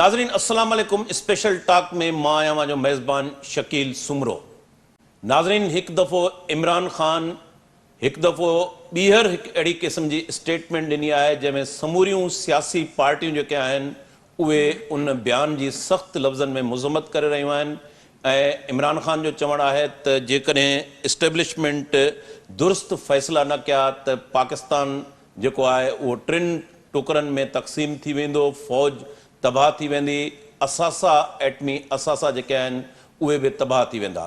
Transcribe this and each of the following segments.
नाज़रीन अस्सलाम वालेकुम। स्पेशल टॉक में मां आहियां जो मेज़बान शकील सुमरो। नाज़रीन, हिकु दफ़ो इमरान ख़ान हिकु दफ़ो ॿीहर हिकु अहिड़ी क़िस्म जी स्टेटमेंट ॾिनी आहे जंहिंमें समूरियूं सियासी पार्टियूं जेके आहिनि उहे उन बयान जी सख़्तु लफ़्ज़नि में मुज़म्मत करे रहियूं आहिनि ऐं इमरान ख़ान जो चवणु आहे त जेकॾहिं इस्टेब्लिशमेंट दुरुस्त फ़ैसिला न कया त पाकिस्तान जेको आहे उहो टिनि टुकरनि में तक़सीम थी वेंदो, फ़ौज तबाह थी वेंदी, असासा एटमी असासा जेके आहिनि उहे बि तबाह थी वेंदा।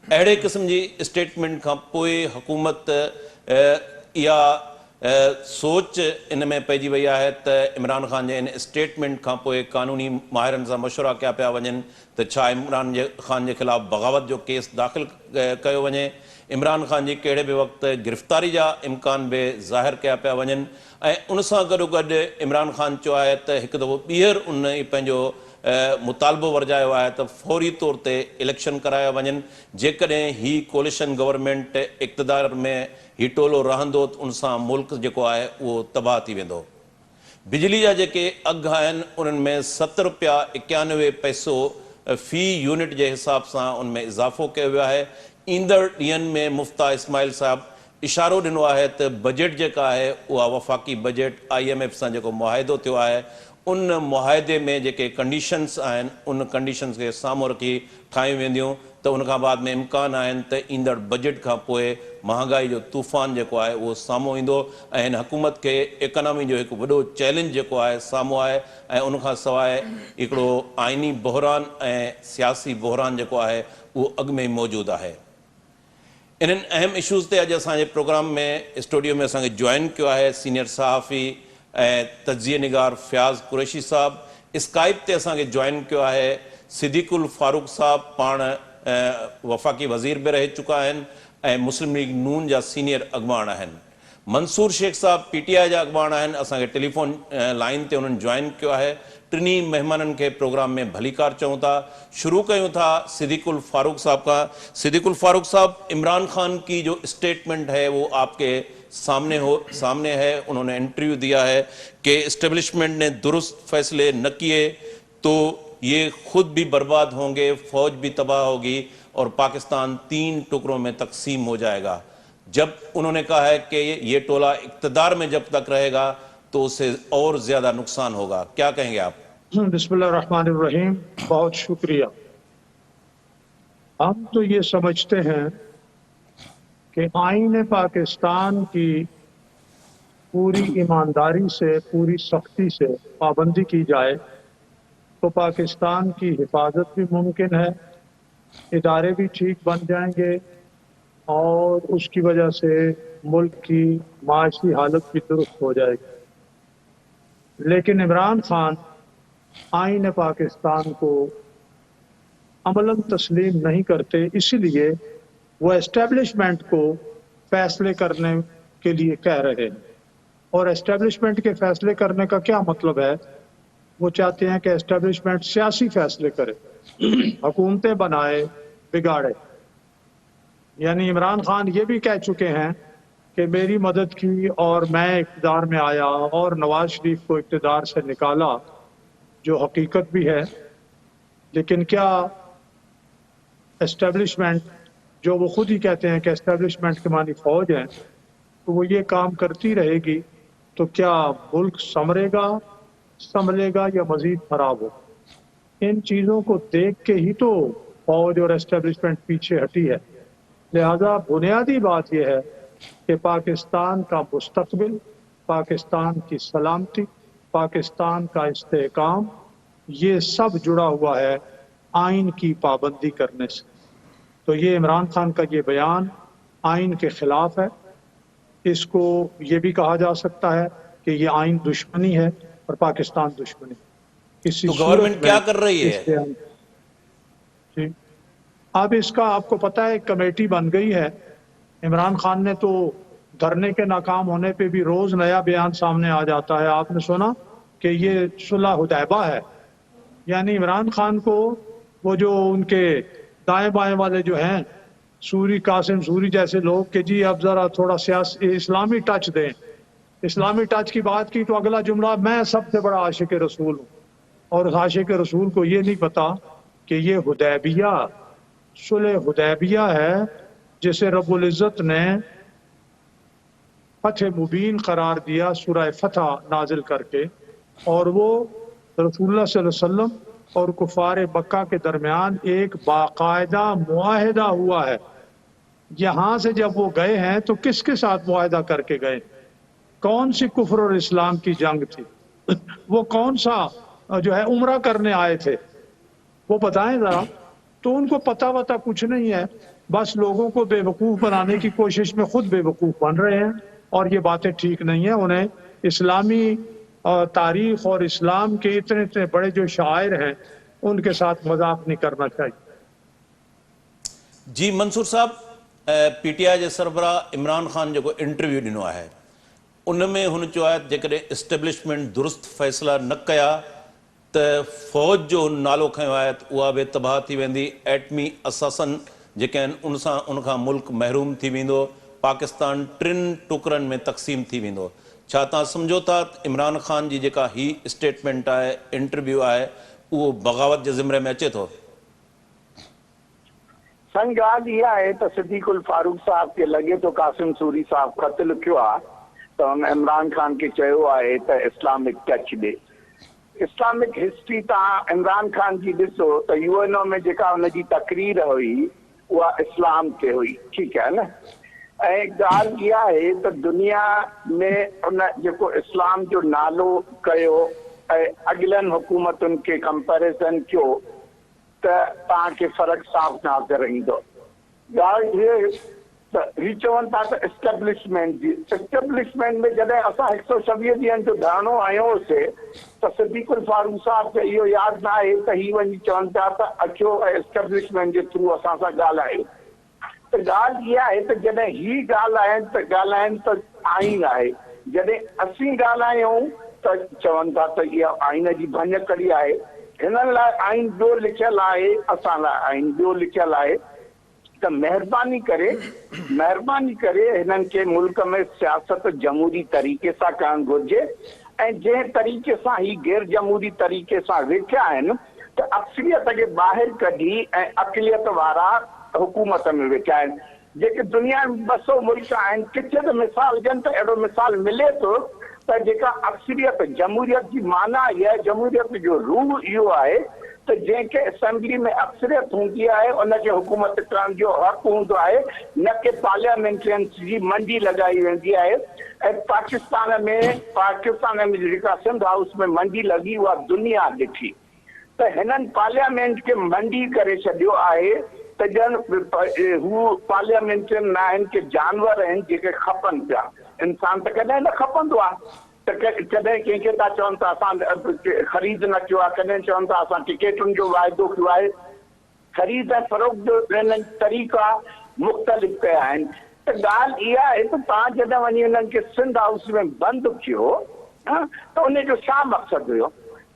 अहिड़े क़िस्म जी स्टेटमेंट खां पोइ हुकूमत इहा सोच इन में पइजी वई आहे त इमरान ख़ान जे इन स्टेटमेंट खां पोइ क़ानूनी माहिरनि सां मशवरा कया पिया वञनि त छा इमरान ख़ान जे ख़िलाफ़ु बग़ावत जो केस दाख़िल कयो वञे, इमरान ख़ान जी कहिड़े बि वक़्तु गिरफ़्तारी जा इम्कान बि ज़ाहिर कया पिया वञनि ऐं उन सां गॾोगॾु इमरान ख़ान चयो आहे त हिकु दफ़ो ॿीहर उन पंहिंजो मुतालबो वरजायो आहे त फौरी तौर ते इलेक्शन कराया वञनि। जेकॾहिं ही कोलिशन गवर्नमेंट इक़्तिदार में ही टोलो रहंदो त उन सां मुल्क जेको आहे उहो तबाह थी वेंदो। बिजली जा जेके अघ आहिनि उन्हनि में 7 रुपया 91 पैसो फ़ी यूनिट जे हिसाब सां उन में इज़ाफ़ो कयो वियो आहे। ईंदड़ ॾींहंनि में मुफ्ता इस्माइल साहिबु इशारो ॾिनो आहे त बजट जेका आहे उहा वफ़ाक़ी बजट IMF सां जेको मुआहिदो थियो आहे उन मुआहिदे में जेके कंडीशन्स आहिनि उन कंडीशन्स खे साम्हूं रखी ठाहियूं वेंदियूं त उनखां बाद में इम्कान आहिनि त ईंदड़ बजट खां पोइ महांगाई जो तूफ़ान जेको आहे उहो साम्हूं ईंदो ऐं हिन हुकूमत खे इकनॉमी जो हिकु वॾो चैलेंज जेको आहे साम्हूं आहे ऐं उनखां सवाइ हिकिड़ो आइनी बहरान ऐं सियासी बहरान जेको आहे उहो अॻु में ई मौजूदु आहे। इन्हनि अहम इशूज़ ते अॼु असांजे प्रोग्राम में स्टूडियो में असांखे जॉइन कयो आहे सीनियर सहाफ़ी ऐं तज्ज़िये निगार फयाज़ कुरैशी साहब। स्काइप ते असांखे जॉइन कयो आहे सिद्दीकुल फारूक साहब, पाण वफ़ाक़ी वज़ीर बि रही चुका आहिनि ऐं मुस्लिम लीग नून जा सीनियर अॻवान आहिनि। मंसूर शेख साहब PTI जा अॻवान आहिनि, असांखे टेलीफोन लाइन ते उन्हनि जॉइन कयो आहे। टिनी महिमाननि खे प्रोग्राम में भलीकार चऊं था। शुरू कयूं था सिद्दीकुल फारूक साहब का। सिद्दीकुल फारूक साहब, इमरान खान की जो स्टेटमेंट है वो आपके सामने है। उन्होंने इंटरव्यू दिया है कि इस्टेब्लिशमेंट ने दुरुस्त फैसले न किए तो ये खुद भी बर्बाद होंगे, फौज भी तबाह होगी और पाकिस्तान 3 टुकड़ों में तकसीम हो जाएगा। जब उन्होंने कहा है कि ये टोला इक़्तिदार में जब तक रहेगा तो उससे और ज्यादा नुकसान होगा, क्या कहेंगे आप? बिस्मिल्लाहिर्रहमानिर्रहीम। बहुत शुक्रिया। हम तो ये समझते हैं कि आईन पाकिस्तान की पूरी ईमानदारी से, पूरी सख्ती से पाबंदी की जाए तो पाकिस्तान की हिफाजत भी मुमकिन है, इदारे भी ठीक बन जाएंगे और उसकी वजह से मुल्क की माशी हालत भी दुरुस्त हो जाएगी। लेकिन इमरान खान आईन पाकिस्तान को अमलन तस्लीम नहीं करते, इसलिए वो एस्टेब्लिशमेंट को फैसले करने के लिए कह रहे हैं। और एस्टेब्लिशमेंट के फैसले करने का क्या मतलब है? वो चाहते हैं कि एस्टेब्लिशमेंट सियासी फैसले करे, हुकूमतें बनाए, बिगाड़े। यानी इमरान खान ये भी कह चुके हैं कि मेरी मदद की और मैं इक़्तिदार में आया और नवाज शरीफ को इक़्तिदार से निकाला, जो हकीकत भी है। लेकिन क्या एस्टेब्लिशमेंट, जो वो खुद ही कहते हैं कि एस्टेब्लिशमेंट के मानी फौज है, तो वो ये काम करती रहेगी तो क्या मुल्क संभलेगा या मजीद खराब हो? इन चीज़ों को देख के ही तो फौज और एस्टेब्लिशमेंट पीछे हटी है। लिहाजा बुनियादी बात यह है कि पाकिस्तान का मुस्तकबिल, पाकिस्तान की सलामती, पाकिस्तान का इस्तेहकाम, ये सब जुड़ा हुआ है आइन की पाबंदी करने से। तो ये इमरान खान का ये बयान आइन के खिलाफ है। इसको ये भी कहा जा सकता है कि ये आइन दुश्मनी है और पाकिस्तान दुश्मनी। तो गवर्नमेंट क्या कर रही है? जी, अब इसका आपको पता है कमेटी बन गई है। इमरान खान ने तो धरने के नाकाम होने पे भी रोज नया बयान सामने आ जाता है। आपने सुना कि ये सुलह हुदैबा है, यानी इमरान खान को वो जो उनके दाएं बाएं वाले जो हैं, सूरी, कासिम सूरी जैसे लोग, कि जी अब जरा थोड़ा सियासी इस्लामी टच दें। इस्लामी टच की बात की तो अगला जुमला, मैं सबसे बड़ा आशिक रसूल हूँ। اور عاشق رسول کو یہ نہیں پتا کہ یہ حدیبیہ صلح حدیبیہ ہے جسے رب العزت نے فتح مبین قرار دیا سورہ فتح نازل کر کے، اور وہ رسول اللہ صلی اللہ علیہ وسلم اور کفار مکہ کے درمیان ایک باقاعدہ معاہدہ ہوا ہے۔ یہاں سے جب وہ گئے ہیں تو کس کے ساتھ معاہدہ کر کے گئے؟ کون سی کفر اور اسلام کی جنگ تھی؟ وہ کون سا جو ہے عمرہ کرنے آئے تھے؟ وہ بتائیں ذرا۔ تو ان کو پتہ وتا کچھ نہیں ہے، بس لوگوں کو بے وقوف بنانے کی کوشش میں خود بے وقوف بن رہے ہیں، اور یہ باتیں ٹھیک نہیں ہیں۔ انہیں اسلامی تاریخ اور اسلام کے اتنے اتنے بڑے جو شاعر ہیں ان کے ساتھ مذاق نہیں کرنا چاہیے۔ جی منصور صاحب، پی ٹی آئی جے سربراہ عمران خان جو انटरव्यू ॾिनो आहे उन में हुन चयो आहे जेकॾहिं इस्टेब्लिशमेंट दुरुस्त फ़ैसिला न कया त फ़ौज जो हुन नालो खंयो आहे त उहा बि तबाह थी वेंदी, एटमी असासन जेके आहिनि उन खां मुल्क महरूम थी वेंदो, पाकिस्तान 3 टुकरनि में तक़सीम थी वेंदो। छा तव्हां सम्झो था इमरान ख़ान जी जेका ही स्टेटमेंट आहे, इंटरव्यू आहे, उहो बग़ावत जे ज़िमरे में अचे थो? सन ॻाल्हि इहा आहे त सिद्दीक़ुल फारूक साहब खे लॻे थो कासिम सूरी साहब ख़त लिखियो आहे त हुन इमरान ख़ान खे चयो आहे त इस्लामिक टच ॾे। इस्लामिक हिस्ट्री तव्हां इमरान ख़ान जी ॾिसो त यूएनओ में जेका हुनजी तकरीर हुई उहा इस्लाम ते हुई, ठीकु आहे न। ऐं ॻाल्हि इहा आहे त दुनिया में उन जेको इस्लाम जो नालो कयो ऐं अॻिलनि हुकूमतुनि खे कंपेरिज़न कयो त तव्हांखे फ़र्क़ु साफ़ नज़र ईंदो। ॻाल्हि इहे त ही चवनि था त इस्टेब्लिशमेंट जी, इस्टेब्लिशमेंट में जॾहिं असां 126 ॾींहंनि जो धरणो आयो हुओसीं त सिद्दीक़ुल फारूक साहब खे इहो यादि न आहे त ही वञी चवनि था त अचो ऐं इस्टेब्लिशमेंट जे थ्रू असां सां ॻाल्हायो। त ॻाल्हि इहा आहे त जॾहिं ही ॻाल्हाइनि त आइन आहे, जॾहिं असीं ॻाल्हायूं त चवनि था त इहा आइन जी भञकड़ी आहे। हिननि लाइ आइन ॿियो लिखियल आहे, असां लाइ आइन ॿियो लिखियल आहे। त महिरबानी करे हिननि खे मुल्क में सियासत जमहूरी तरीक़े सां करणु घुरिजे, ऐं जंहिं तरीक़े सां ही गैर जमहूरी तरीक़े सां वेठा आहिनि त अक्सरियत खे ॿाहिरि कढी ऐं अक़लियत वारा हुकूमत में वेठा आहिनि। जेके दुनिया में 200 मुल्क आहिनि, किथे त मिसाल ॾियनि त अहिड़ो मिसाल मिले थो त जेका अक्सरियत जमहूरियत जी माना इहा, जमहूरियत जो रूह इहो आहे त जंहिंखे असेंबली में अक्सरियत हूंदी आहे उनखे हुकूमत करण जो हक़ हूंदो आहे, न कि पार्लियामेंटेरियंस जी मंडी लॻाई वेंदी आहे। ऐं पाकिस्तान में जेका सिंध हाउस में मंडी लॻी उहा दुनिया ॾिठी। त हिननि पार्लियामेंट खे मंडी करे छॾियो आहे त ॼण हू पार्लियामेंटेरियन न आहिनि कि जानवर आहिनि जेके खपनि पिया। इंसान त कॾहिं न खपंदो आहे। त कॾहिं कंहिंखे था चवनि त असां ख़रीद न कयो आहे, कॾहिं चवनि था असां टिकेटुनि जो वाइदो कयो आहे। ख़रीद ऐं फ़रोख़्त जो हिननि तरीक़ा मुख़्तलिफ़ कया आहिनि। त ॻाल्हि इहा आहे त तव्हां जॾहिं वञी हुननि खे सिंध हाउस में बंदि कयो त उनजो छा मक़सदु हुयो?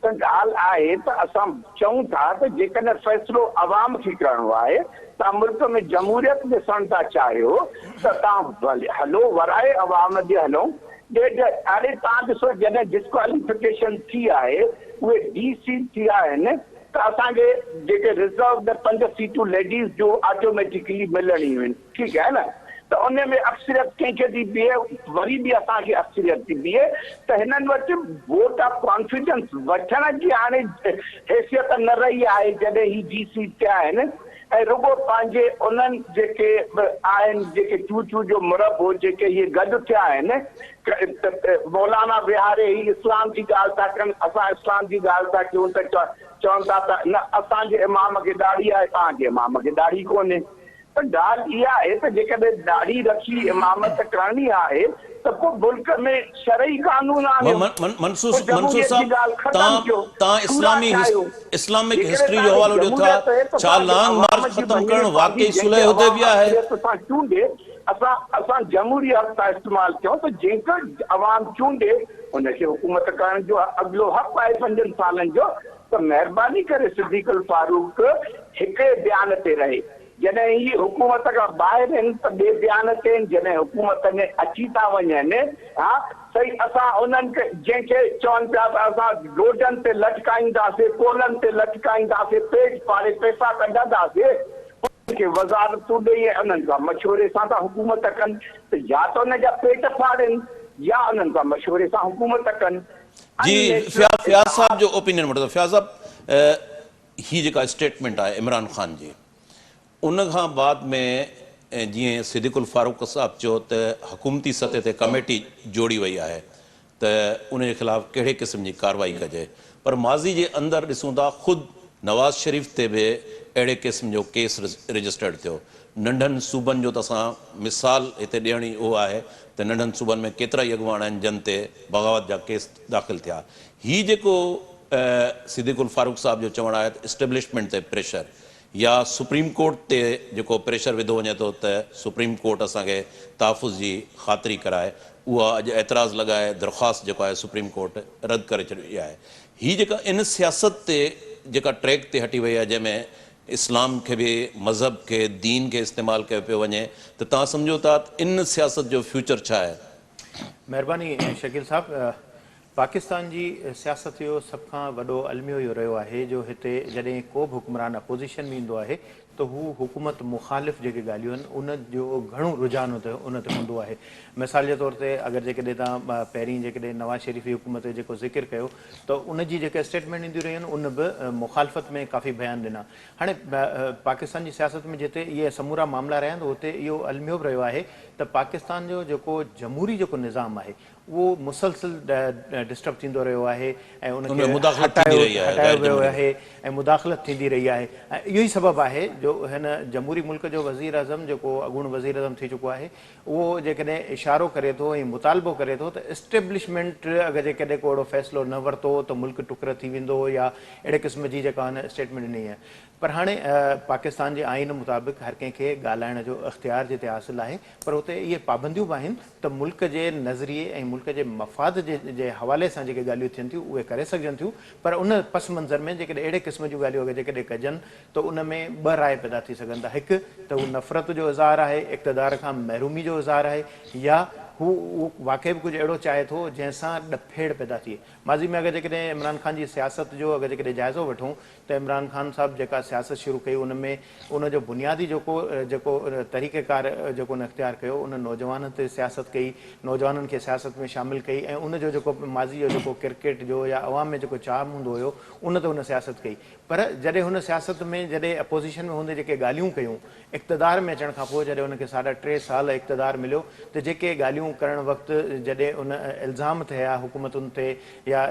त ॻाल्हि आहे त असां चऊं था त जेकॾहिं फ़ैसिलो अवाम खे करिणो आहे, तव्हां मुल्क में जमहूरियत ॾिसणु था चाहियो त तव्हां हलो वराए अवाम ॾे हलो। अरे तव्हां ॾिसो जॾहिं डिस्क्वालिफिकेशन थी आहे, उहे DC थिया आहिनि त असांखे जेके रिज़र्व में 5 सीटूं लेडीज़ जो ऑटोमेटिकली मिलणियूं आहिनि, ठीकु आहे न। त उन में अक्सरियत कंहिंखे थी बीहे, वरी बि असांखे अक्सरियत थी बीहे। त हिननि वटि वोट ऑफ कॉन्फिडेंस वठण जी हाणे हैसियत न रही आहे जॾहिं ही DC थिया आहिनि। ऐं रुगो पंहिंजे उन्हनि जेके आहिनि जेके चूचू जो मुरबो जेके इहे गॾु थिया आहिनि, मौलाना विहारे ही इस्लाम जी ॻाल्हि था कनि, असां इस्लाम जी ॻाल्हि था कयूं त चवनि था त न असांजे इमाम खे ॾाढ़ी आहे, तव्हांजे इमाम खे ॾाढ़ी कोन्हे। त ॻाल्हि इहा आहे त जेकॾहिं ॾाढ़ी रखी इमामत करणी आहे त पोइ मुल्क में शरई कानून आहियो। मंसूर साहब, तव्हां इस्लामिक हिस्ट्री जो हवालो ॾियो था, छा लॉन्ग मार्च ख़त्म करणु वाकई सुलह हुते बि आहे? असां जमहूरियत था इस्तेमालु कयूं त जंहिंखे अवाम चूंडे उनखे हुकूमत करण जो अॻिलो हक़ आहे 5 सालनि जो। त महिरबानी करे सिद्दीक़ुल फारूक हिकिड़े बयान ते रहे। जॾहिं ही हुकूमत खां ॿाहिरि आहिनि त ॿिए बयान थियनि, जॾहिं हुकूमत में अची था वञनि हा सही असां उन्हनि खे जंहिंखे चवनि पिया त असां रोडनि ते लटकाईंदासीं, पोलनि ते लटकाईंदासीं, पेट फाड़े पैसा कढंदासीं, के वज़ारतूं ॾेई उन्हनि सां मशवरे सां था हुकूमत कनि, त या त उन जा पेट फाड़नि या उन्हनि सां मशवरे सां हुकूमत कनि। जी फयाज़ साहब जो ओपिनियन वठो। फयाज़ साहब ही जेका स्टेटमेंट आहे इमरान ख़ान जी, उन खां बाद में जीअं सिद्दीक़ुल फारूक साहब चयो त हुकूमती सतह ते कमेटी जोड़ी वई आहे त उन जे ख़िलाफ़ कहिड़े क़िस्म जी कार्रवाई कजे, पर माज़ी जे अंदरि ॾिसूं था ख़ुदि नवाज़ शरीफ़ ते बि अहिड़े क़िस्म जो केस रजिस्टर्ड थियो। नंढनि सूबनि जो त असां मिसाल हिते ॾियणी उहो आहे त नंढनि सूबनि में केतिरा ई अॻुवान आहिनि जिन ते बग़ावत जा केस दाख़िल थिया। ही जेको सिद्दीक़ुल फारूक साहब जो चवणु आहे त इस्टेब्लिशमेंट ते प्रेशर या सुप्रीम कोर्ट ते जेको प्रेशर विधो वञे थो त सुप्रीम कोर्ट असांखे तहफ़ुज़ जी ख़ातिरी कराए, उहा अॼु एतिराज़ु लॻाए दरख़्वास्त जेको आहे सुप्रीम कोर्ट रद्द करे छॾी आहे। हीअ जेका इन सियासत ते जेका ट्रैक ते हटी वई आहे जंहिंमें इस्लाम खे बि मज़हब खे दीन खे इस्तेमालु कयो पियो वञे, त तव्हां सम्झो था इन सियासत जो फ्यूचर छा आहे? महिरबानी शकील साहब, पाकिस्तान जी सियासत जो सभ खां वॾो अलमियो इहो रहियो आहे जो हिते जॾहिं को बि हुक्मरान अपोज़िशन में ईंदो आहे त हू हुकूमत मुख़ालिफ़ जेके ॻाल्हियूं आहिनि उन जो घणो रुझान उन ते हूंदो आहे। मिसाल जे तौर ते अगरि जेकॾहिं तव्हां पहिरीं जेकॾहिं नवाज़ शरीफ़ जी हुकूमत जो जेको ज़िक्र कयो त उन जी जेके स्टेटमेंट ईंदियूं रहियूं आहिनि उन बि मुख़ालिफ़त में काफ़ी बयान ॾिना। हाणे पाकिस्तान जी सियासत में जिते इहे समूरा मामला रहिया आहिनि उते इहो अलमियो बि रहियो आहे त पाकिस्तान जो जेको जमहूरी जेको निज़ाम आहे उहो मुसलसिल डिस्टर्ब थींदो रहियो आहे ऐं उनखे हटायो वियो आहे ऐं मुदाख़लत थींदी रही आहे। ऐं इहो ई सबबु आहे जो हिन जमहूरी मुल्क जो वज़ीर अज़म जेको अॻूणो वज़ीर अज़म थी चुको आहे उहो जेकॾहिं इशारो करे थो ऐं मुतालबो करे थो त इस्टेब्लिशमेंट अगरि जेकॾहिं को अहिड़ो फ़ैसिलो न वरितो त मुल्क टुकर थी वेंदो या अहिड़े क़िस्म जी जेका हिन स्टेटमेंट ॾिनी आहे। पर हाणे पाकिस्तान जे आइन मुताबिक़ हर कंहिंखे ॻाल्हाइण जो इख़्तियार जिते हासिलु आहे, पर उते इहे पाबंदियूं बि आहिनि त मुल्क जे नज़रिए ऐं मुल्क जे मफ़ाद जे हवाले सां जेके ॻाल्हियूं थियनि थियूं उहे करे सघजनि थियूं, पर उन पस मंज़र में जेकॾहिं अहिड़े क़िस्म जूं ॻाल्हियूं अगरि जेकॾहिं कजनि त उन में ॿ राय पैदा थी सघनि था। हिकु त हू नफ़रत जो इज़हार आहे, इक़्तिदार खां महरूमी जो इज़हार आहे, या हू वाक़ई बि कुझु अहिड़ो चाहे थो जंहिंसां ॾफेड़ पैदा थिए। माज़ी में अगरि जेकॾहिं इमरान ख़ान जी सियासत जो अगरि जेकॾहिं जाइज़ो वठूं त इमरान ख़ान साहब जेका सियासत शुरू कई उन में उनजो बुनियादी जेको तरीक़ेकार जेको उन इख़्तियार कयो उन नौजवाननि ते सियासत कई, नौजवाननि खे सियासत में शामिलु कई ऐं उनजो जेको माज़ी जो जेको क्रिकेट जो या अवाम में जेको चाहम हूंदो हुयो उन ते उन सियासत कई। पर जॾहिं हुन सियासत में जॾहिं अपोज़िशन में हूंदे जेके ॻाल्हियूं कयूं, इक़्तिदार में अचण खां पोइ जॾहिं उनखे 3.5 साल इक़्तिदार मिलियो त जेके ॻाल्हियूं करण वक़्तु जॾहिं उन इल्ज़ाम थिया हुकूमतुनि ते या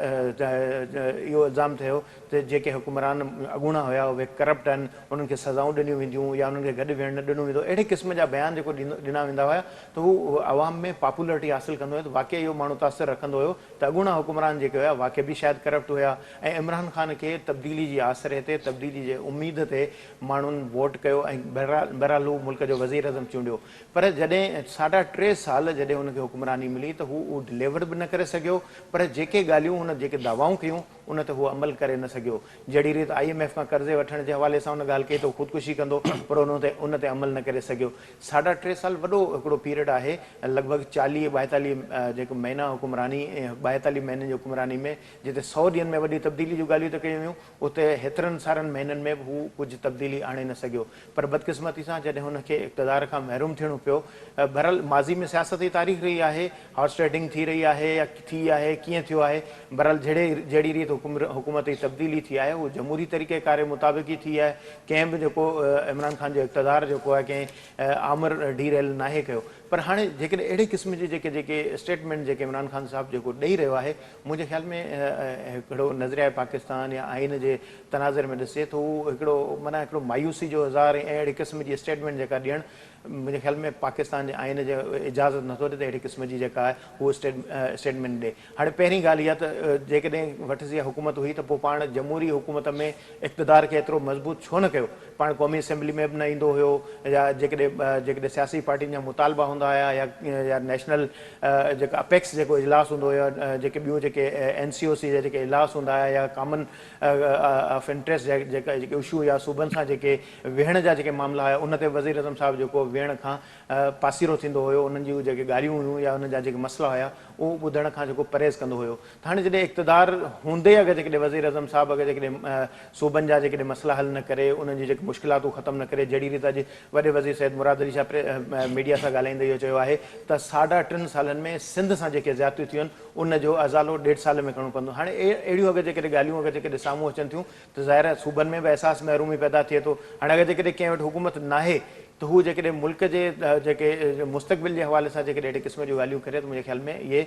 इहो इल्ज़ाम थियो त जेके हुकुमरान अॻूणा हुया उहे करप्ट आहिनि, उन्हनि खे सज़ाऊं ॾिनियूं वेंदियूं या उन्हनि खे गॾु विहणु न ॾिनो वेंदो, अहिड़े क़िस्म जा बयान जेको ॾिना वेंदा हुआ त हू अवाम में पॉपुलरिटी हासिलु कंदो हुयो त वाक़ई इहो माण्हू तासिर रखंदो हुयो त अॻूणा हुकुमरान जेके हुया वाक़ई बि शायदि करप्ट हुया ऐं इमरान ख़ान खे तब्दीली जी आसिरे ते, तब्दीली जे उमेद ते माण्हुनि वोट कयो ऐं बहरहाल हू मुल्क जो वज़ीर अज़म चूंडियो। पर जॾहिं 3.5 साल जॾहिं हुनखे हुकुमरानी मिली त हू डिलीवर बि न करे सघियो, पर जेके ॻाल्हियूं हुन जेके दावाऊं कयूं उन ते हू अमल करे न सघियो। जहिड़ी रीति IMF खां कर्ज़े वठण जे हवाले सां हुन ॻाल्हि कई त ख़ुदकुशी कंदो, पर उन ते अमल न करे सघियो। 3.5 साल वॾो हिकिड़ो पीरियड आहे, लॻभॻि 40-42 जेको महीना हुकुमरानी ऐं 42 महीननि जी हुकुमरानी में जिते 100 ॾींहंनि में वॾी तब्दीली जूं ॻाल्हियूं त कयूं हुयूं, उते हेतिरनि सारनि महीननि में बि हू कुझु तब्दीली आणे न सघियो। पर बदक़िस्मती सां जॾहिं हुनखे इक़्तिदार खां महरूम थियणो पियो, बहरहाल माज़ी में सियासत जी तारीख़ रही आहे, हॉर्स ट्रेडिंग थी रही आहे या थी आहे, कीअं थियो आहे, बहरहाल जहिड़ी रीति हुकूमत जी तब्दीली थी आहे उहो जमहूरी तरीक़ेकार जे मुताबिक़ ई थी आहे। कंहिं बि जेको इमरान ख़ान जो इक़्तिदार जेको आहे कंहिं आमिर ढीरेल नाहे कयो। पर हाणे जेकॾहिं अहिड़े क़िस्म जी जेके स्टेटमेंट जेके इमरान ख़ान साहब जेको ॾेई रहियो आहे, मुंहिंजे ख़्याल में हिकिड़ो नज़रिया पाकिस्तान या आइन जे तनाज़ुर में ॾिसे त हू हिकिड़ो मायूसी जो इज़हार ऐं अहिड़े क़िस्म जी स्टेटमेंट जेका ॾियणु मुंहिंजे ख़्याल में पाकिस्तान जे आइन जो इजाज़त नथो ॾिए त अहिड़ी क़िस्म जी जेका आहे उहो स्टेटमेंट ॾिए। हाणे पहिरीं ॻाल्हि इहा त जेकॾहिं वठिजी हुकूमत हुई त पोइ पाण जमहूरी हुकूमत में इक़्तिदार खे एतिरो मज़बूत छो न कयो? पाण क़ौमी असेंबली में बि न ईंदो हुयो या जेकॾहिं सियासी पार्टियुनि जा मुतालबा हूंदा हूंदा हुया या नेशनल जेका अपेक्स जेको इजलास हूंदो हुयो, जेके ॿियूं जेके NCOC जा जेके इजलास हूंदा हुया या कॉमन ऑफ इंट्रस्ट जेके इशू या सूबनि सां जेके विहण जा जेके मामला हुया, उन ते वज़ीर आज़म साहिबु जेको विहण खां पासीरो थींदो हुयो, उन्हनि जूं जेके ॻाल्हियूं हुयूं या उन जा जेके मसइला हुया उहो ॿुधण खां जेको परहेज़ कंदो हुयो। त हाणे जॾहिं इक़्तिदार हूंदे अगरि जेकॾहिं वज़ीर आज़म साहिबु अगरि जेकॾहिं सूबनि जा जेकॾहिं मसइला हल न करे, उन्हनि जी जेके मुश्किलातूं ख़तमु न करे, जहिड़ी रीति अॼु वॾे वज़ीर सैयद मुराद अली शाह मीडिया सां ॻाल्हाईंदे इहो चयो आहे त 3.5 सालनि में सिंध सां जेके ज़्यादतियूं थियूं आहिनि उन जो अज़ालो 1.5 साल में करिणो पवंदो। हाणे अहिड़ियूं अगरि जेकॾहिं ॻाल्हियूं अगरि जेकॾहिं साम्हूं अचनि थियूं त ज़ाहिर आहे सूबनि में बि अहसासु महरूमी पैदा थिए थो। हाणे अगरि जेकॾहिं कंहिं वटि हुकूमत नाहे त हू जेकॾहिं मुल्क जे जेके मुस्तक़बिल जे हवाले सां जेकॾहिं अहिड़े क़िस्म जूं ॻाल्हियूं करे त मुंहिंजे ख़्याल में इहे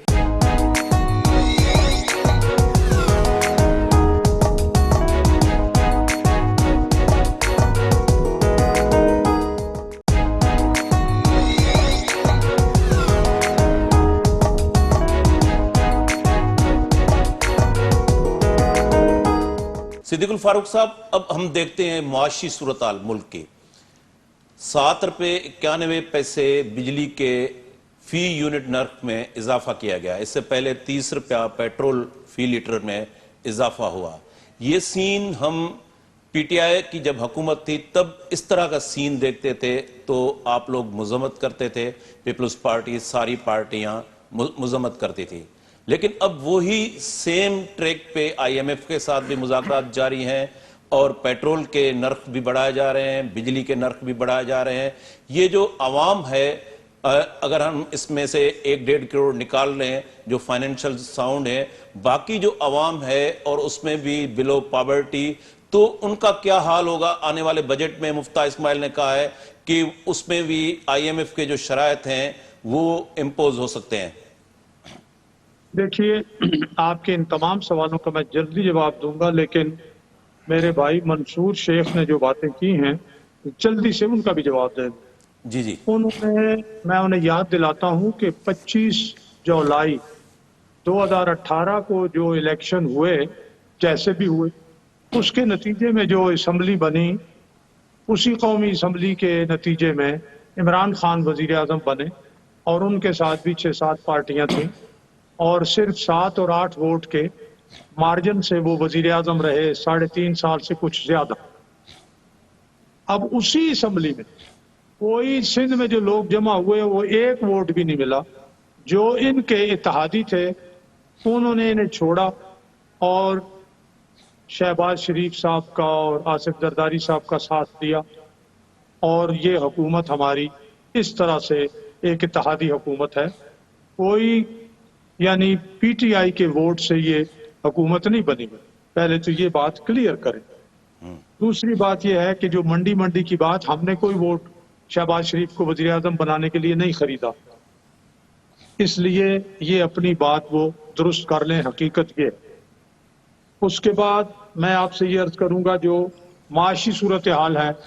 सिद्दीकुल फारूक साहब, अब हम देखते हैं मुआशी सूरत हाल मुल्क की। 7.91 बिजली के फी यूनिट नर्क में इजाफा किया गया। इससे पहले 30 रुपया पेट्रोल फी लीटर में इजाफा हुआ। ये सीन हम PTI की जब हुकूमत थी तब इस तरह का सीन देखते थे तो आप लोग मजम्मत करते थे, पीपल्स पार्टी सारी पार्टियां मजम्मत करती थी। लेकिन अब वही सेम ट्रैक पे IMF के साथ भी मुज़ाकरात जारी हैं और पेट्रोल के नर्क भी बढ़ाए जा रहे हैं, बिजली के नर्क भी बढ़ाए जा रहे हैं। ये जो आवाम है, अगर हम इसमें से 1-1.5 करोड़ निकाल लें जो फाइनेंशियल साउंड है, बाकी जो आवाम है और उसमें भी बिलो पॉवर्टी, तो उनका क्या हाल होगा? आने वाले बजट में मुफ्ता इस्माइल ने कहा है कि उसमें भी IMF के जो शराइत हैं वो इम्पोज हो सकते हैं। देखिए, आपके इन तमाम सवालों का मैं जल्दी जवाब दूंगा, लेकिन मेरे भाई मंसूर शेख ने जो बातें की हैं जल्दी से उनका भी जवाब दें। जी जी। मैं उन्हें याद दिलाता हूं कि 25 जुलाई 2018 को जो इलेक्शन हुए, जैसे भी हुए, उसके नतीजे में जो असम्बली बनी, उसी कौमी असम्बली के नतीजे में इमरान खान वजीर आजम बने और उनके साथ भी 6-7 पार्टियां थीं और सिर्फ 7 और 8 वोट के मार्जिन से वो वजीर आजम रहे 3.5 साल से कुछ ज्यादा। अब उसी असम्बली में कोई सिंध में जो लोग जमा हुए वो 1 वोट भी नहीं मिला। जो इनके इत्तेहादी थे उन्होंने इन्हें छोड़ा और शहबाज शरीफ साहब का और आसिफ जरदारी साहब का साथ दिया और ये हुकूमत हमारी इस तरह से एक इत्तेहादी हुकूमत है। कोई यानी PTI के वोट से ये हुकूमत नहीं बनी। पहले तो ये बात क्लियर करें। दूसरी बात ये है कि जो मंडी की बात, हमने कोई वोट शहबाज शरीफ को वजीर आजम बनाने के लिए नहीं खरीदा, इसलिए ये अपनी बात वो दुरुस्त कर लें। हकीकत ये है। उसके बाद मैं आपसे ये अर्ज करूंगा जो माशी सूरत हाल है,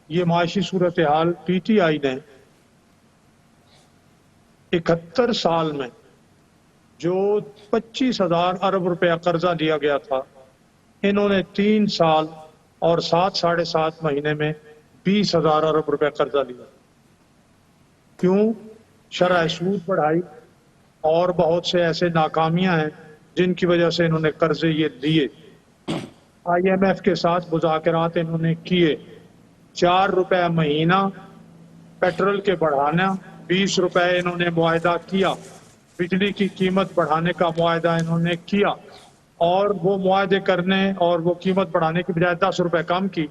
ये माशी सूरत हाल PTI ने 71 साल में जो 25,000 अरब रुपया कर्जा लिया गया था, इन्होंने 3 साल और 7-7.5 महीने में 20,000 अरब रुपया कर्जा लिया। क्यों? शरह सूद बढ़ाई और बहुत से ऐसे नाकामियां हैं जिनकी वजह से इन्होंने कर्जे ये लिए। IMF के साथ मुज़ाकरात इन्होंने किए, 4 रुपए महीना पेट्रोल के बढ़ाना, 20 रुपए इन्होंने मुआहदा किया, बिजली की कीमत बढ़ाने का मुआहदा इन्होंने किया और वो मुआहदे करने और वो कीमत बढ़ाने की बजाय 10 रुपए कम की।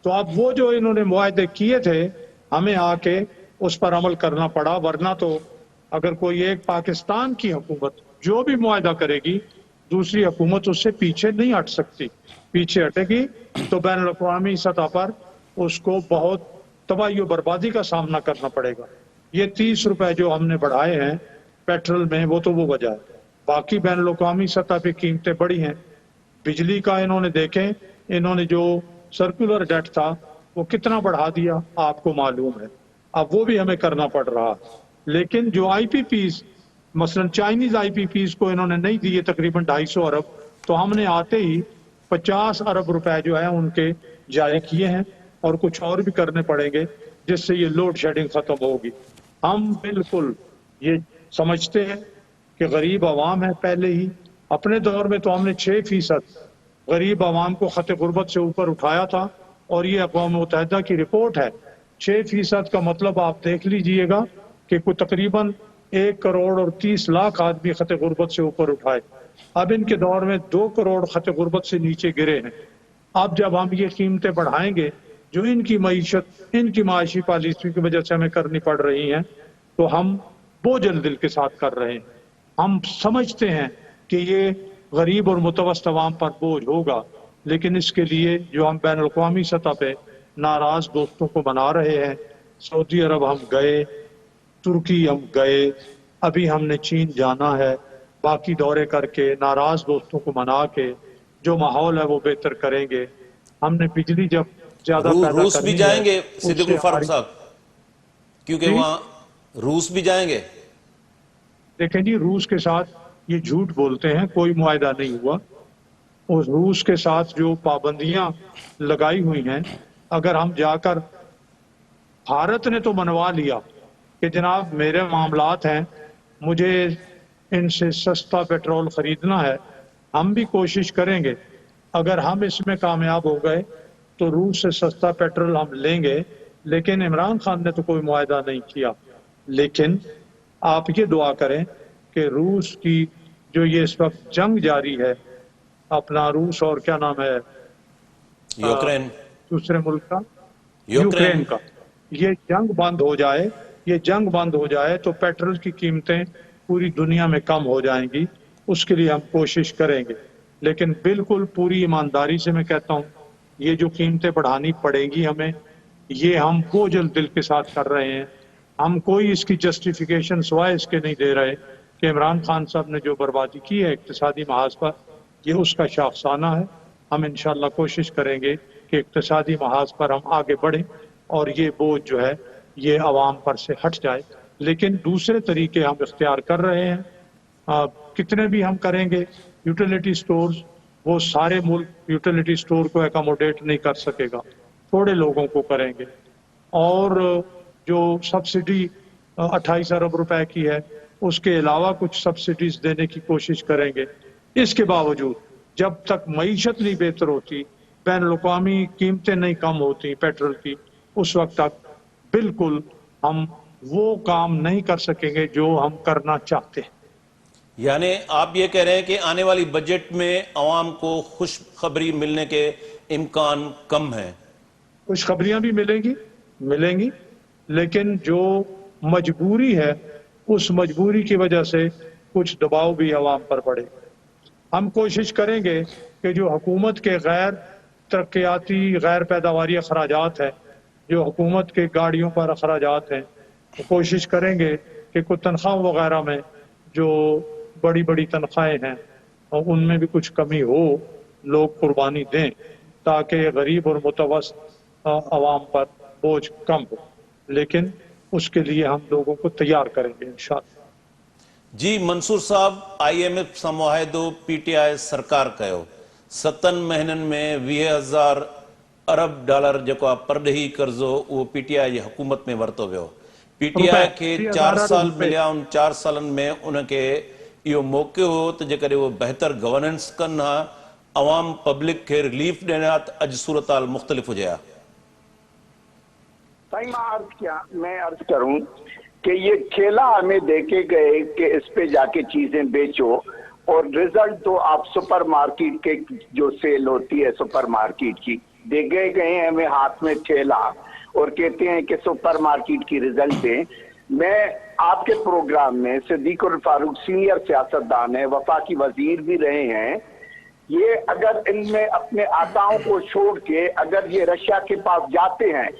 तो अब वो जो इन्होंने मुआहदे किए थे, हमें आके उस पर अमल करना पड़ा, वरना तो अगर कोई एक पाकिस्तान की हुकूमत जो भी मुआहदा करेगी, दूसरी हुकूमत उससे पीछे नहीं हट सकती। पीछे हटेगी तो बैनुल अक़वामी सतह पर उसको बहुत तबाही और बर्बादी का सामना करना पड़ेगा। ये 30 रुपए जो हमने बढ़ाए हैं पेट्रोल में, वो तो वो वजह है। बाकी बैनुल अक़वामी सतह पे कीमतें बढ़ी हैं। बिजली का इन्होंने देखें, इन्होंने जो सर्कुलर डेट था वो कितना बढ़ा दिया आपको मालूम है। अब वो भी हमें करना पड़ रहा। लेकिन जो IPPs, मसलन चाइनीज IPPs को इन्होंने नहीं दिए तकरीबन 250 अरब, तो हमने आते ही 50 अरब रुपए जो है उनके जारी किए हैं और कुछ और भी करने पड़ेंगे जिससे ये लोड शेडिंग खत्म होगी। हम बिल्कुल ये समझते हैं कि गरीब आवाम है पहले ही। अपने दौर में तो हमने 6% गरीब आवाम को खत गुर्बत से ऊपर उठाया था, और ये अक़वाम मुत्तहिदा की रिपोर्ट है। 6% का मतलब आप देख लीजिएगा कि कोई तकरीबन 1 करोड़ और 30 लाख आदमी खत गुर्बत से ऊपर उठाए। अब इनके दौर में 2 करोड़ खत गुर्बत से नीचे गिरे हैं। अब जब हम ये कीमतें बढ़ाएंगे जो इनकी मईशत, इनकी माशी पॉलिसी की वजह से हमें करनी पड़ रही हैं, तो हम बोझल दिल के साथ कर रहे हैं। हम समझते हैं कि ये गरीब और मुतवस्सित अवाम पर बोझ होगा, लेकिन इसके लिए जो हम बैन अल-अक़वामी सतह पे नाराज दोस्तों को मना रहे हैं, सऊदी अरब हम गए, तुर्की हम गए, अभी हमने चीन जाना है, बाकी दौरे करके नाराज दोस्तों को मना के जो माहौल है वो बेहतर करेंगे। हमने बिजली जब ज्यादा पैदा रूस भी करनी है, जाएंगे उससे सिद्दीकुल फारूक हमारी- साहब, क्योंकि जी? वहां रूस भी जाएंगे। देखें जी, रूस के साथ ये झूठ बोलते हैं, कोई मुआहदा नहीं हुआ। उस रूस के साथ जो पाबंदियां लगाई हुई हैं, अगर हम जाकर, भारत ने तो मनवा लिया कि जनाब मेरे मामलात हैं, मुझे इनसे सस्ता पेट्रोल खरीदना है, हम भी कोशिश करेंगे। अगर हम इसमें कामयाब हो गए तो रूस से सस्ता पेट्रोल हम लेंगे, लेकिन इमरान खान ने तो कोई मुआहदा नहीं किया। लेकिन आप ये दुआ करें कि रूस की जो ये इस वक्त जंग जारी है, अपना रूस और क्या नाम है यूक्रेन दूसरे मुल्क का, यूक्रेन यूक्रेन का, ये जंग बंद हो जाए, ये जंग बंद हो जाए तो पेट्रोल की कीमतें पूरी दुनिया में कम हो जाएंगी। उसके लिए हम कोशिश करेंगे, लेकिन बिल्कुल पूरी ईमानदारी से मैं कहता हूँ, ये जो कीमतें बढ़ानी पड़ेंगी हमें, ये हम बोझल दिल के साथ कर रहे हैं। हम कोई इसकी जस्टिफिकेशन सिवाय इसके नहीं दे रहे कि इमरान खान साहब ने जो बर्बादी की है इक्तिसादी महाज पर, ये उसका शाखसाना है। हम इंशाल्लाह कोशिश करेंगे कि इक्तिसादी महाज पर हम आगे बढ़ें और ये बोझ जो है ये अवाम पर से हट जाए। लेकिन दूसरे तरीके हम इख्तियार कर रहे हैं। कितने भी हम करेंगे यूटिलिटी स्टोर्स, वो सारे मुल्क यूटिलिटी स्टोर को एकोमोडेट नहीं कर सकेगा, थोड़े लोगों को करेंगे। और जो सब्सिडी 28 अरब रुपए की है, उसके अलावा कुछ सब्सिडीज देने की कोशिश करेंगे। इसके बावजूद जब तक मईशत नहीं बेहतर होती, बैन अल-अक़वामी कीमतें नहीं कम होती पेट्रोल की, उस वक्त तक बिल्कुल हम वो काम नहीं कर सकेंगे जो हम करना चाहते हैं। यानी आप ये कह रहे हैं कि आने वाली बजट में आवाम को खुशखबरी मिलने के इम्कान कम है। खुशखबरियां भी मिलेंगी, लेकिन जो मजबूरी है, उस मजबूरी की वजह से कुछ दबाव भी आवाम पर पड़े। हम कोशिश करेंगे कि जो हुकूमत के गैर तरक्याती, गैर पैदावारी अखराजात हैं, जो हुकूमत के गाड़ियों पर अखराजात हैं, तो कोशिश करेंगे कि कुछ तनख्वाह वगैरह में जो बड़ी बड़ी तनख्वाहें हैं और उनमें भी कुछ कमी हो, लोग कुर्बानी दें, ताकि गरीब और मुतवस्सित आवाम पर बोझ कम हो। लेकिन उसके लिए हम लोगों को तैयार करेंगे इंशाअल्लाह। जी मंसूर साहब, IMF सां मुआहिदो PTI सरकार कयो, 7 महीननि में 20,000 अरब डॉलर जेको आहे परॾेही कर्ज़ो उहो PTI जी हुकूमत में वरितो वियो। PTI खे 4 साल मिलिया, उन 4 सालनि में उनखे इहो मौक़ो हो त जेकॾहिं उहो बहितर गवर्नेंस कनि हा, अवाम पब्लिक खे रिलीफ ॾियनि हा, त अॼु सूरत-हाल मुख़्तलिफ़ हुजे हा। मैं अर्ज करूं कि ये खेला हमें देके गए कि इस पे जाके चीजें बेचो, और रिजल्ट तो आप सुपरमार्केट के जो सेल होती है सुपरमार्केट की, दे गए हैं हमें हाथ में ठेला और कहते हैं कि सुपरमार्केट की रिजल्ट दें। मैं आपके प्रोग्राम में सिद्दीकुल फारूक सीनियर सियासतदान है, वफाकी वजीर भी रहे हैं, ये अगर इनमें अपने आकाओं को छोड़ के अगर ये रशिया के पास जाते हैं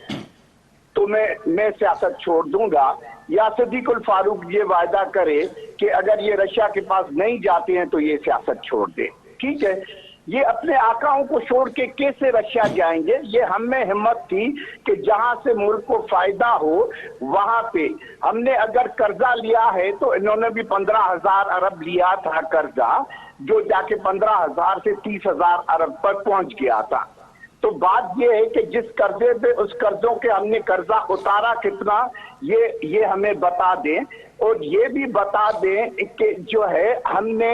तो मैं सियासत छोड़ दूंगा, या सिद्दीकुल फारूक ये वायदा करे कि अगर ये रशिया के पास नहीं जाते हैं तो ये सियासत छोड़ दे। ठीक है, ये अपने आकाओं को छोड़ के कैसे रशिया जाएंगे? ये हम में हिम्मत थी कि जहां से मुल्क को फायदा हो वहां पे हमने अगर कर्जा लिया है, तो इन्होंने भी 15,000 अरब लिया था कर्जा, जो जाके 15,000 से 30,000 अरब पर पहुंच गया था। تو بات یہ ہے کہ جس قرضے پہ اس قرضوں کے ہم نے قرضہ اتارا کتنا یہ ہمیں بتا دیں، اور یہ بھی بتا دیں کہ جو ہے ہم نے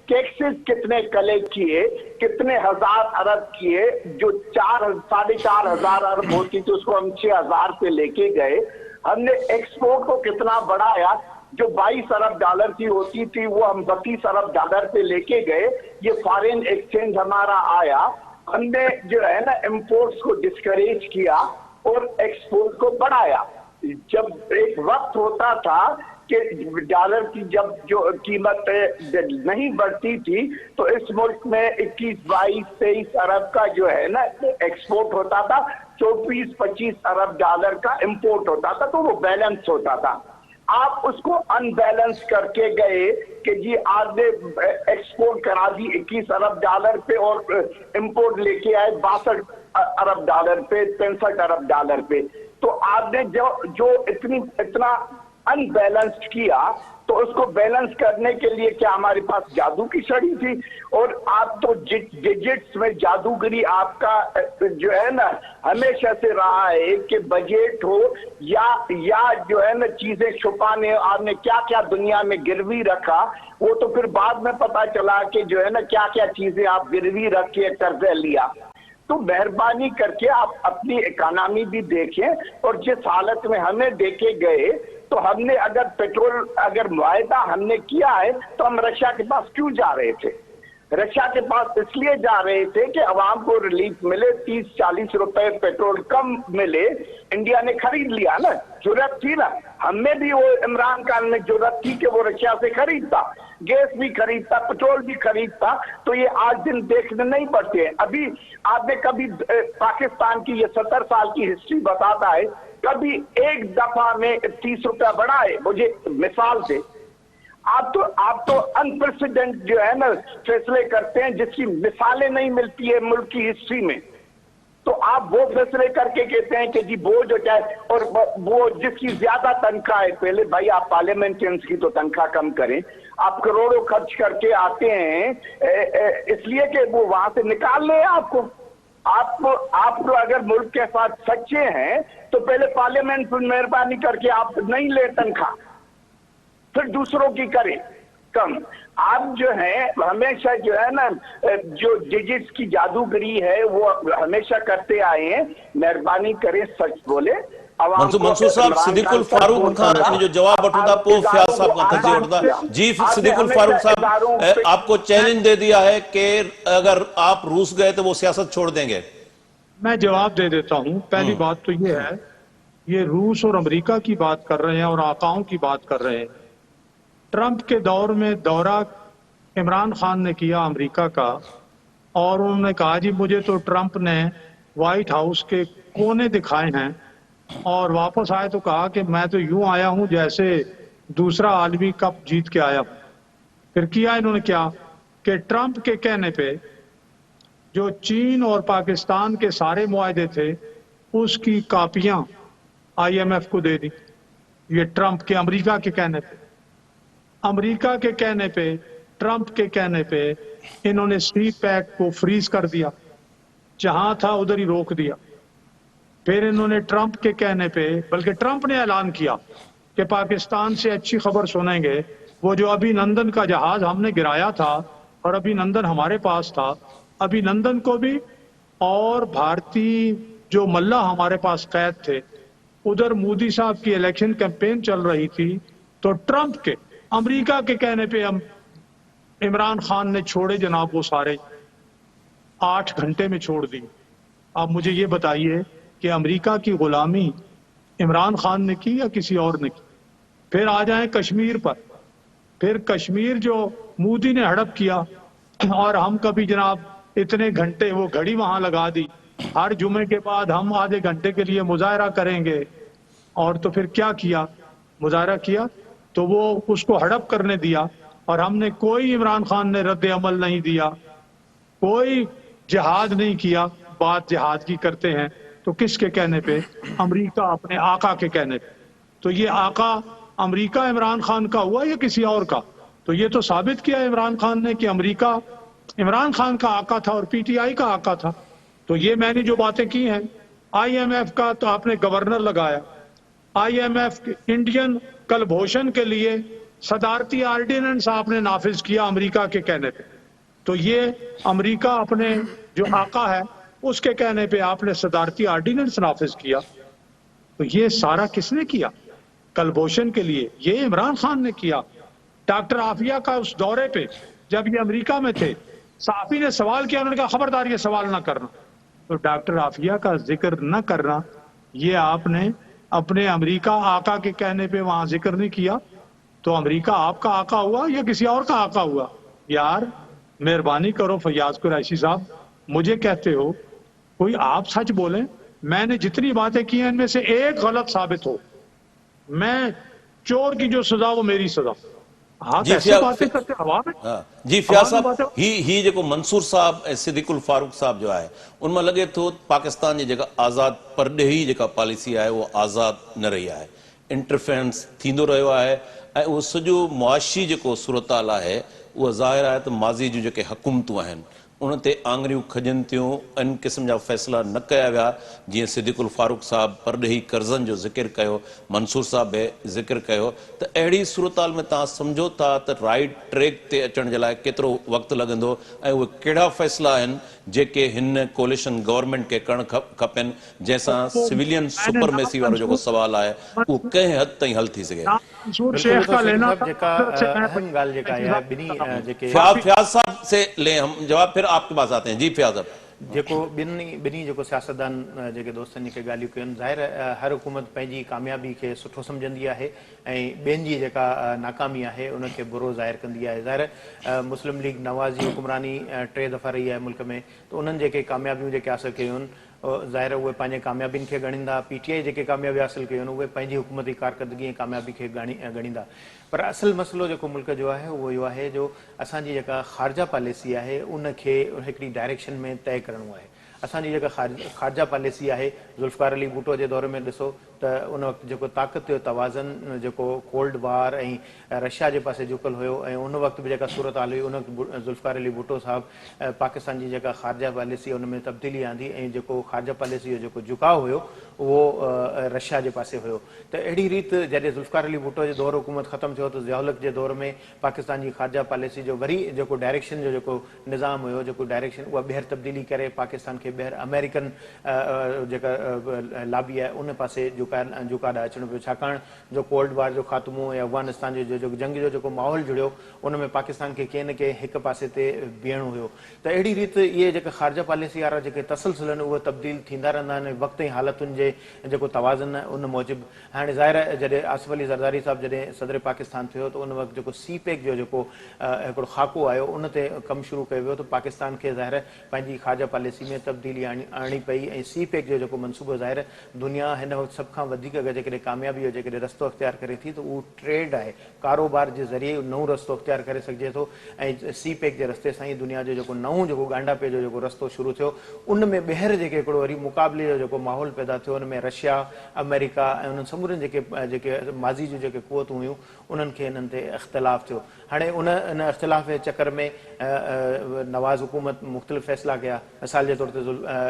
ٹیکسز کتنے کلیکٹ کیے، کتنے ہزار ارب کیے، جو 4,500 ارب ہوتی تھی اس کو ہم 6,000 پہ لے کے گئے، ہم نے ایکسپورٹ کو کتنا بڑھایا، جو 22 ارب ڈالر کی ہوتی تھی وہ ہم 32 ارب ڈالر پہ لے کے گئے، یہ فارن ایکسچینج ہمارا آیا، ہم نے جو ہے نا امپورٹس کو ڈسکریج کیا اور ایکسپورٹ کو بڑھایا۔ جب ایک وقت ہوتا تھا کہ ڈالر کی جب جو قیمت نہیں بڑھتی تھی تو اس ملک میں 21، 22، 23 ارب کا جو ہے نا ایکسپورٹ ہوتا تھا، 24، 25 ارب ڈالر کا امپورٹ ہوتا تھا، تو وہ بیلنس ہوتا تھا۔ آپ اس کو ان بیلنس کر کے گئے کہ جی آپ نے ایکسپورٹ کرا دی 21 ارب ڈالر پہ اور امپورٹ لے کے آئے 62 ارب ڈالر پہ، 65 ارب ڈالر پہ، تو آپ نے جو اتنا ان بیلنسڈ کیا، تو اس کو بیلنس کرنے کے لیے کیا ہمارے پاس جادو کی چھڑی تھی؟ اور آپ تو ڈیجٹس میں جادوگری آپ کا جو ہے نا ہمیشہ سے رہا ہے کہ بجٹ ہو یا جو ہے نا چیزیں چھپانے، آپ نے کیا کیا دنیا میں گروی رکھا، وہ تو پھر بعد میں پتا چلا کہ جو ہے نا کیا کیا چیزیں آپ گروی رکھ کے قرضہ لیا۔ تو مہربانی کر کے آپ اپنی اکانومی بھی دیکھیں، اور جس حالت میں ہمیں دیکھے گئے تو ہم نے اگر معاہدہ ہم نے کیا ہے تو ہم رشیا کے پاس کیوں جا رہے تھے؟ رشیا کے پاس اس لیے جا رہے تھے کہ عوام کو ریلیف ملے، 30-40 روپے پیٹرول کم ملے، انڈیا نے خرید لیا نا، ضرورت تھی نا، ہم میں بھی وہ عمران خان میں ضرورت تھی کہ وہ رشیا سے خریدتا، گیس بھی خریدتا، پیٹرول بھی خریدتا، تو یہ آج دن دیکھنے نہیں پڑتے ہیں۔ ابھی آپ نے کبھی پاکستان کی یہ 70 سال کی ہسٹری بتاتا ہے کبھی ایک دفعہ میں 30 روپیہ بڑھا ہے؟ مجھے مثال دے۔ آپ تو انپریسیڈنٹ جو ہے نا فیصلے کرتے ہیں جس کی مثالیں نہیں ملتی ہے ملک کی ہسٹری میں، تو آپ وہ فیصلے کر کے کہتے ہیں کہ جی بوجھ ہو جائے، اور وہ جس کی زیادہ تنخواہ ہے، پہلے بھائی آپ پارلیمنٹرینز کی تو تنخواہ کم کریں، آپ کروڑوں خرچ کر کے آتے ہیں اس لیے کہ وہ وہاں سے نکال لیں آپ کو۔ آپ اگر ملک کے ساتھ سچے ہیں تو پہلے پارلیمنٹ میں مہربانی کر کے آپ نہیں لیں تنخواہ، پھر دوسروں کی کریں کم۔ آپ جو ہیں ہمیشہ جو ہے نا جو ڈیجٹس کی جادوگری ہے وہ ہمیشہ کرتے آئے ہیں، مہربانی کریں سچ بولے۔ منصور صاحب، صدیق الفاروق خان نے جو جواب وٹھتا پو فیاض صاحب کا تجزیہ وٹھتا جی، صدیق الفاروق صاحب آپ کو چیلنج دے دیا ہے کہ اگر آپ روس گئے تو وہ سیاست چھوڑ دیں گے۔ میں جواب دے دیتا ہوں۔ پہلی بات تو یہ ہے، یہ روس اور امریکہ کی بات کر رہے ہیں اور آقاؤں کی بات کر رہے ہیں۔ ٹرمپ کے دور میں دورہ عمران خان نے کیا امریکہ کا، اور انہوں نے کہا جی مجھے تو ٹرمپ نے وائٹ ہاؤس کے کونے دکھائے ہیں، اور واپس آئے تو کہا کہ میں تو یوں آیا ہوں جیسے دوسرا عالمی کپ جیت کے آیا ہوں۔ پھر کیا انہوں نے کیا کہ ٹرمپ کے کہنے پہ جو چین اور پاکستان کے سارے معاہدے تھے اس کی کاپیاں IMF کو دے دی۔ یہ ٹرمپ کے امریکہ کے کہنے پہ، امریکہ کے کہنے پہ، ٹرمپ کے کہنے پہ انہوں نے سی پیک کو فریز کر دیا، جہاں تھا ادھر ہی روک دیا۔ پھر انہوں نے ٹرمپ کے کہنے پہ، بلکہ ٹرمپ نے اعلان کیا کہ پاکستان سے اچھی خبر سنیں گے، وہ جو ابھی نندن کا جہاز ہم نے گرایا تھا اور ابھی نندن ہمارے پاس تھا، ابھی نندن کو بھی اور بھارتی جو ملا ہمارے پاس قید تھے، ادھر مودی صاحب کی الیکشن کیمپین چل رہی تھی، تو ٹرمپ کے امریکہ کے کہنے پہ ہم عمران خان نے چھوڑے جناب، وہ سارے 8 گھنٹے میں چھوڑ دی۔ اب مجھے یہ بتائیے کہ امریکہ کی غلامی عمران خان نے کی یا کسی اور نے کی؟ پھر آ جائیں کشمیر پر، پھر کشمیر جو مودی نے ہڑپ کیا، اور ہم کبھی جناب اتنے گھنٹے وہ گھڑی وہاں لگا دی، ہر جمعے کے بعد ہم آدھے گھنٹے کے لیے مظاہرہ کریں گے، اور تو پھر کیا کیا؟ مظاہرہ کیا تو وہ اس کو ہڑپ کرنے دیا، اور ہم نے کوئی، عمران خان نے رد عمل نہیں دیا، کوئی جہاد نہیں کیا۔ بات جہاد کی کرتے ہیں تو کس کے کہنے پہ؟ امریکہ اپنے آقا کے کہنے پہ۔ تو یہ آقا امریکہ عمران خان کا ہوا یا کسی اور کا؟ تو یہ تو ثابت کیا عمران خان نے کہ امریکہ عمران خان کا آقا تھا اور PTI کا آقا تھا۔ तो ये मैंने जो बातें की हैं, IMF का तो आपने गवर्नर लगाया, IMF इंडियन कलभूषण के लिए सदारती ऑर्डिनेंस आपने नाफिज किया अमेरिका के कहने पे। तो ये अमेरिका अपने जो आका है उसके कहने पे आपने सदारती ऑर्डिनेंस नाफिज किया। तो ये सारा किसने किया? कलभूषण के लिए ये इमरान खान ने किया। डॉक्टर आफिया का उस दौरे पे जब ये अमेरिका में थे, सहाफी ने सवाल किया, उन्होंने कहा खबरदार ये सवाल ना करना। तो डॉक्टर आफिया का जिक्र न करना, ये आपने अपने अमेरिका आका के कहने पे वहां जिक्र नहीं किया, तो अमेरिका आपका आका हुआ या किसी और का आका हुआ? यार मेहरबानी करो फैयाज कुरैशी साहब, मुझे कहते हो कोई आप सच बोलें। मैंने जितनी बातें की हैं इनमें से एक गलत साबित हो, मैं चोर की जो सजा वो मेरी सजा। हाँ जी, ऐसी बातें करते हवा में। हाँ जी फयाज हवा में साहब, बातें- ही जेको मंसूर साहब ऐं सिद्दीकुल फारूक साहब जो आहे उनमें लॻे थो पाकिस्तान जी जेका आज़ाद परॾेही जेका पॉलिसी आहे उहा आज़ाद न रही आहे, इंटरफेरेंस थींदो रहियो आहे ऐं उहो सॼो मुआशी जेको सूरताल आहे उहा ज़ाहिर आहे त माज़ी जूं जेके हुकूमतूं आहिनि उन ते आङुरियूं खॼनि थियूं, इन क़िस्म जा फ़ैसिला न कया विया। जीअं सिद्दीकुल फारूक साहब परॾेही कर्ज़नि जो ज़िक्र कयो, मंसूर साहब बि ज़िक्र कयो, त अहिड़ी सूरताल में तव्हां सम्झो था त राइट ट्रैक ते अचण जे लाइ केतिरो वक़्तु लॻंदो ऐं उहे कहिड़ा फ़ैसिला आहिनि जेके हिन कोलिशन गवर्नमेंट खे करणु खपनि, जंहिंसां सिविलियन सुपरमेसी वारो जेको सवाल आहे उहो कंहिं हद ताईं हल थी सघे। मंसूर बिल्कुल शेख का शकील लेना साहब, जेका अहम ॻाल्हि जेका आहे ॿिन्ही जेके फयाज साहब से ले हम जवाब, फिर आपके पास आते हैं। जी फयाज साहब। जेको ॿिन्ही जेको सियासतदान जेके दोस्तनि जेके ॻाल्हियूं कयूं, ज़ाहिर हर हुकूमत पंहिंजी कामयाबी खे सुठो सम्झंदी आहे ऐं ॿियनि जी जेका नाकामी आहे उनखे बुरो ज़ाहिर कंदी आहे। ज़ाहिर मुस्लिम लीग नवाज़ जी हुकुमरानी 3 दफ़ा रही आहे मुल्क में, त उन्हनि जेके कामयाबियूं जेके हासिल कयूं आहिनि ज़ाहिर उहे पंहिंजे कामयाबियुनि खे ॻणींदा, PTI जेके कामयाबी हासिल कयूं आहिनि उहे पंहिंजी हुकूमती कारकर्दगी ऐं कामयाबी खे ॻणींदा। पर असुल मसइलो जेको मुल्क जो आहे उहो इहो आहे जो असांजी जेका ख़ारजा पॉलिसी आहे उनखे हिकिड़ी डायरेक्शन में तय करिणो आहे। असांजी जेका ख़ारजा पॉलिसी आहे, ज़ुल्फ़िकार अली भुट्टो जे दौर में ॾिसो त उन वक़्तु जेको ताक़त जो तवाज़न जेको कोल्ड वार ऐं रशिया जे पासे झुकल हुयो ऐं उन वक़्तु बि जेका सूरत हाल हुई उन वक़्तु ज़ुल्फ़िकार अली भुट्टो साहिबु पाकिस्तान जी जेका ख़ारजा पॉलिसी उन में तब्दीली आंदी ऐं जेको ख़ारजा पॉलिसी जो जेको झुकाव हुयो उहो रशिया जे पासे हुयो। त अहिड़ी रीति जॾहिं ज़ुल्फ़िकार अली भुट्टो जो दौर हुकूमत ख़तमु थियो त ज़ियाउल हक़ जे दौर में पाकिस्तान जी ख़ारजा पॉलिसी जो वरी जेको डायरेक्शन जो जेको निज़ाम हुयो, जेको डायरेक्शन उहा ॿीहर तब्दीली करे पाकिस्तान खे ॿीहर अमेरिकन जेका लाबी आहे उन पासे झुकाॾा अचणो पियो, छाकाणि जो कोल्ड वार जो ख़ात्मो ऐं अफ़गानिस्तान जो जेको जंग जो जेको माहौल जुड़ियो उन में पाकिस्तान खे कंहिं न कंहिं हिकु पासे ते बीहणो हुयो। त अहिड़ी रीति इहे जेके ख़ारजा पॉलिसी वारा जेके तसलसल आहिनि उहे तब्दील थींदा रहंदा आहिनि वक़्त ऐं हालतुनि जे जेको तवाज़न आहे उन मूजिबि। हाणे ज़ाहिर जॾहिं आसिफ अली ज़रदारी साहिबु जॾहिं सदर पाकिस्तान थियो त उन वक़्तु जेको CPEC जो जेको हिकिड़ो ख़ाको आयो उन ते कमु शुरू कयो वियो त पाकिस्तान खे ज़ाहिर पंहिंजी ख़ारजा पॉलिसी में तब्दीली आणी पई ऐं CPEC जो जेको मनसूबो ज़ाहिर दुनिया हिन वक़्तु सभ खां वधीक जेकॾहिं कामयाबी जो जेकॾहिं रस्तो अख़्तियार करे थी त उहो ट्रेड आहे, कारोबार जे ज़रिए नओं रस्तो अख़्तियार करे सघिजे थो ऐं CPEC जे रस्ते सां ई दुनिया जो जेको नओं जेको ॻांढापे जो जेको रस्तो शुरू थियो उन में ॿीहर जेके हिकिड़ो वरी मुक़ाबले जो जेको माहौल पैदा थियो उन में रशिया, अमेरिका ऐं उन्हनि समूरनि जेके माज़ी जूं जेके क़ुवतूं हुयूं उन्हनि खे हिननि ते इख़्तिलाफ़ थियो। हाणे इन इख़्तिलाफ़ जे चकर में नवाज़ हुकूमत मुख़्तलिफ़ फ़ैसिला कया। मिसाल जे तौर ते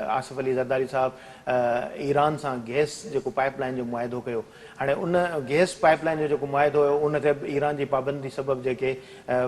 आसिफ अली ज़रदारी साहिबु ईरान सां गैस जेको पाइपलाइन जो मुआहिदो कयो। हाणे उन गैस पाइपलाइन जो जेको मुआहिदो हुयो उन ते ईरान जी पाबंदी सबबि जेके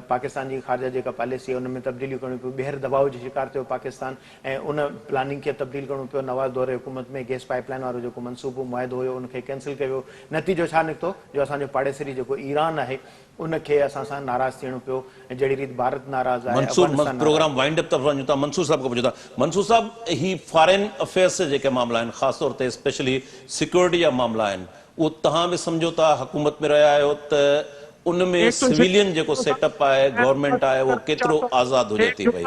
पाकिस्तान जी ख़ारजा जेका पॉलिसी आहे उन में तब्दीलियूं करणियूं पियूं, ॿीहर दबाव जो शिकार थियो पाकिस्तान ऐं उन प्लानिंग खे तब्दील करणो पियो। नवाज़ दौरे हुकूमत में गैस पाइपलाइन वारो जेको मनसूबो मुआहिदो हुयो उनखे कैंसिल कयो वियो। नतीजो छा निकितो जो असांजो पाड़ेसरी जेको ईरान आहे उनखे असां सां नाराज़ थियणो पियो ऐं जहिड़ी रीति भारत नाराज़ आहे। प्रोग्राम वाइंड अप तरफ़ वञूं था, मंसूर साहब खां पुछूं था। मंसूर साहब, ही फॉरेन अफेयर्स जे जेके मामला आहिनि ख़ासि तौर ते स्पेशली सिक्योरिटी जा मामला आहिनि उहो तव्हां बि सम्झो था हुकूमत में रहिया आहियो त उन में सिविलियन जेको सेटअप आहे गवर्नमेंट आहे उहो केतिरो आज़ाद हुजे थी पई।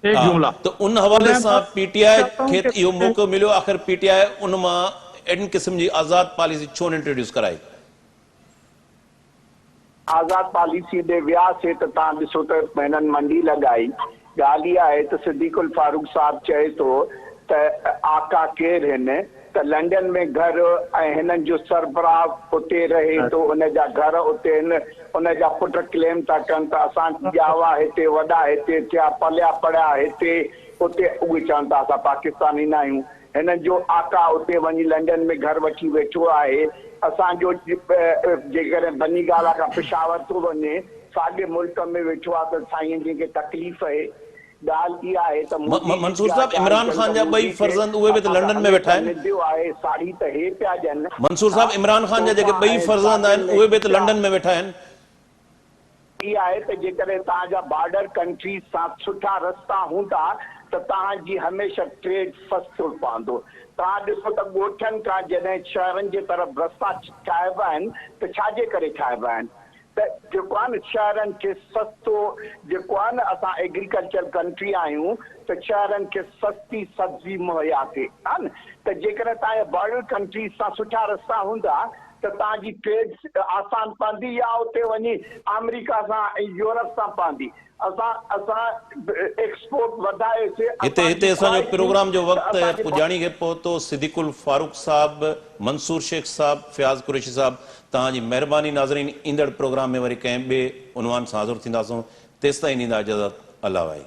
त उन हवाले सां PTI खे इहो मौक़ो मिलियो, आख़िर PTI उन मां अहिड़ी क़िस्म जी आज़ाद पॉलिसी छो न इंट्रोड्यूस कराई? आज़ाद पॉलिसी ॾे वियासीं त तव्हां ॾिसो त हिननि मंडी लॻाई। ॻाल्हि इहा आहे त सिद्दीकुल फारूक साहिबु चए थो त आका केरु आहिनि, त लंडन में घर ऐं हिननि जो सरबराह उते रहे थो, उन जा घर उते आहिनि, उन जा पुट क्लेम था कनि त असां ॼावा हिते वॾा हिते थिया पलिया पढ़िया हिते उते उहे चवनि था असां पाकिस्तान ईंदा आहियूं। हिननि जो आका उते वञी लंडन में घर वठी वेठो आहे। असांजो जेकॾहिं बनी गाला खां पिशावर थो वञे साॻे मुल्क में वेठो आहे त साईं जंहिंखे तकलीफ़ आहे। ॻाल्हि इहा आहे त मंसूर साहब, इमरान ख़ान जा ॿई फर्ज़ंद उहे बि त लंडन में वेठा आहिनि। साड़ी त हे पिया ॾियनि। मंसूर साहब, इमरान ख़ान जा जेके ॿई फर्ज़ंद आहिनि उहे बि त लंडन में वेठा आहिनि। इहा आहे त जेकॾहिं तव्हांजा बॉर्डर कंट्रीज़ सां सुठा रस्ता हूंदा त तव्हांजी हमेशह ट्रेड फस्ट पवंदो। तव्हां ॾिसो त ॻोठनि खां जॾहिं शहरनि जे तरफ़ रस्ता ठाहिबा आहिनि त छाजे करे ठाहिबा आहिनि? त जेको आहे न शहरनि खे सस्तो, जेको आहे न असां एग्रीकल्चर कंट्री आहियूं त शहरनि खे सस्ती सब्जी मुहैया थिए हा न। त जेकॾहिं तव्हांजा बॉर्डर कंट्रीज़ सां सुठा रस्ता हूंदा त तव्हांजी ट्रेड आसान पवंदी या उते वञी अमेरिका सां ऐं यूरोप सां पवंदी। असां एक्सपोर्ट वधायोसीं। हिते असांजो प्रोग्राम जो वक़्तु पुॼाणी खे पहुतो। सिद्दीकुल फारूक साहब, मंसूर शेख साहब, फयाज़ कुरैशी साहब, तव्हांजी महिरबानी। नाज़रीन, ईंदड़ प्रोग्राम में वरी कंहिं ॿिए उनवान सां हाज़िर थींदासूं। तेसिताईं ॾींदा इजाज़त। अल्लाह भाई।